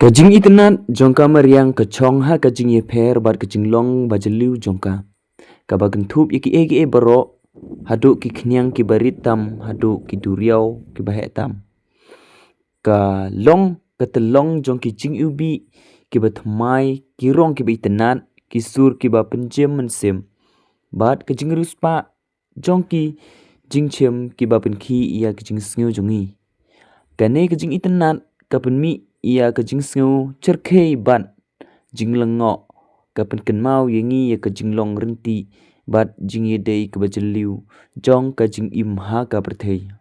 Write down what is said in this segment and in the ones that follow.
Kajing itenat jongka meriang kecong ha kajing ye per bat kajing long bajeliu jongka. Kabagan thup ye ki ege baro haduk ki knyang ki baritam haduk ki duriau ki bahetam. Ka long katelong jong ki jing ubi ki batmai ki rong ki itenat ki sur ki ba penjem mensem. Bat kajing ruspa jong ki jing chem ki ba penki ia kajing sngew jongi. Kane kajing itenat kapen mi ia kajing sngew cerkei bat jing lengo kapen kenmau yengi ya kajing long renti bat jing ye dei ke bajeliu jong kajing imha ka perthei.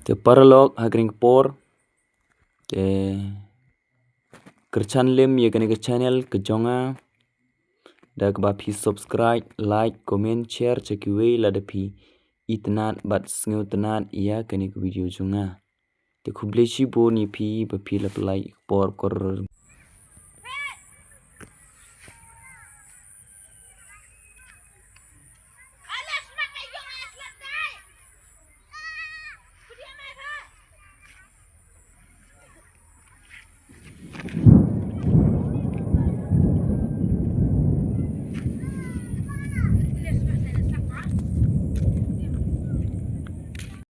Te paralog hagring por te kerchan lem ye kane ke channel ke jonga dak ba phi subscribe like comment share chekiwe la de phi itnat bat sngew tenat ia kane ke video jonga te khuble shi bo ni phi ba phi la plai por kor